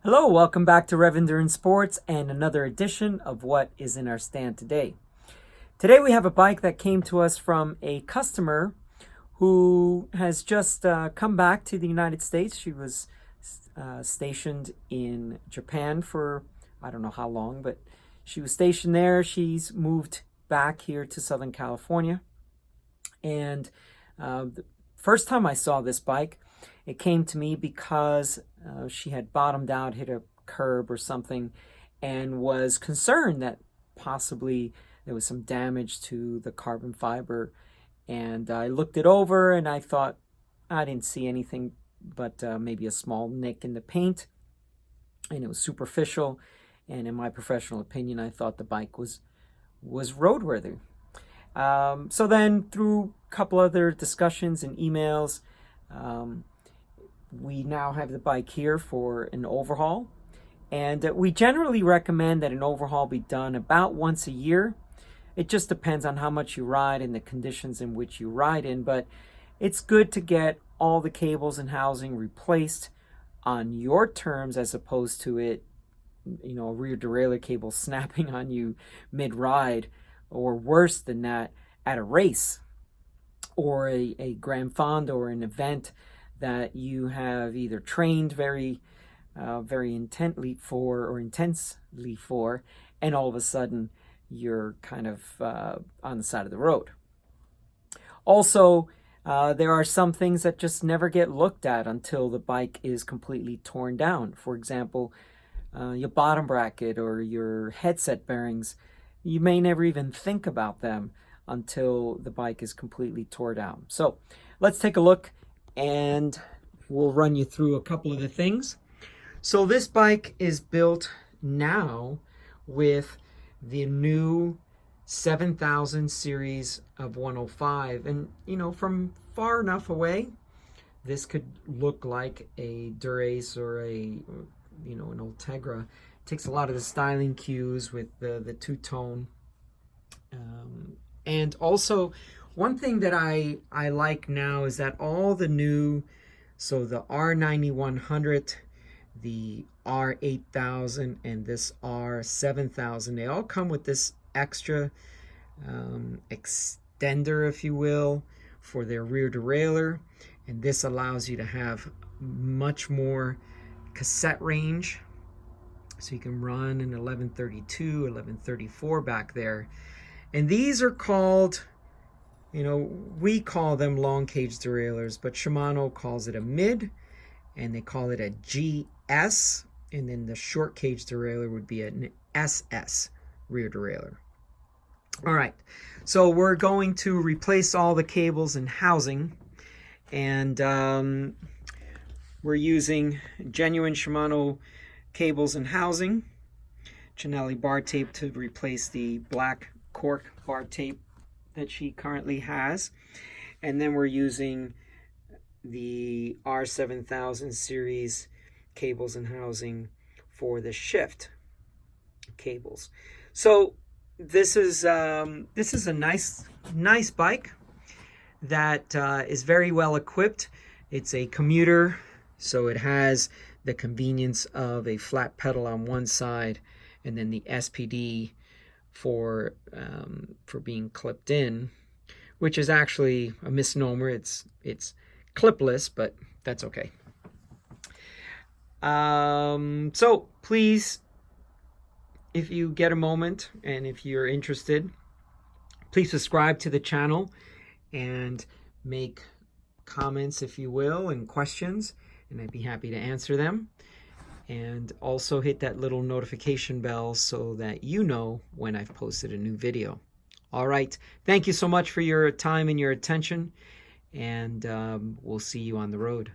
Hello, welcome back to Rev Endurance Sports and another edition of what is in our stand today. Today we have a bike that came to us from a customer who has just come back to the United States. She was stationed in Japan for I don't know how long, but she was stationed there. She's moved back here to Southern California. And the first time I saw this bike, it came to me because she had bottomed out, hit a curb or something, and was concerned that possibly there was some damage to the carbon fiber. And I looked it over and I thought I didn't see anything but maybe a small nick in the paint, and it was superficial. And in my professional opinion, I thought the bike was roadworthy. So then through a couple other discussions and emails, we now have the bike here for an overhaul. And we generally recommend that an overhaul be done about once a year. It just depends on how much you ride and the conditions in which you ride in, but it's good to get all the cables and housing replaced on your terms as opposed to it, a rear derailleur cable snapping on you mid-ride, or worse than that, at a race or a Grand Fond or an event that you have either trained very intensely for, and all of a sudden you're kind of on the side of the road. Also, there are some things that just never get looked at until the bike is completely torn down. For example, your bottom bracket or your headset bearings, you may never even think about them until the bike is completely torn down. So let's take a look and we'll run you through a couple of the things. So this bike is built now with the new 7000 series of 105. And, from far enough away, this could look like a Dura-Ace or an Ultegra. It takes a lot of the styling cues with the two-tone. And also, one thing that I like now is that all the new, so the R9100, the R8000, and this R7000, they all come with this extra extender, if you will, for their rear derailleur. And this allows you to have much more cassette range. So you can run an 1132, 1134 back there. And these are called, we call them long cage derailleurs, but Shimano calls it a mid, and they call it a GS, and then the short cage derailleur would be an SS rear derailleur. All right, so we're going to replace all the cables and housing, and we're using genuine Shimano cables and housing, Chinelli bar tape to replace the black cork bar tape that she currently has, and then we're using the R7000 series cables and housing for the shift cables. So this is a nice bike that is very well equipped. It's a commuter, so it has the convenience of a flat pedal on one side and then the SPD for being clipped in, which is actually a misnomer. It's clipless, but that's okay. So please, if you get a moment and if you're interested, please subscribe to the channel and make comments, if you will, and questions, and I'd be happy to answer them. And also hit that little notification bell so that you know when I've posted a new video. All right. Thank you so much for your time and your attention, and we'll see you on the road.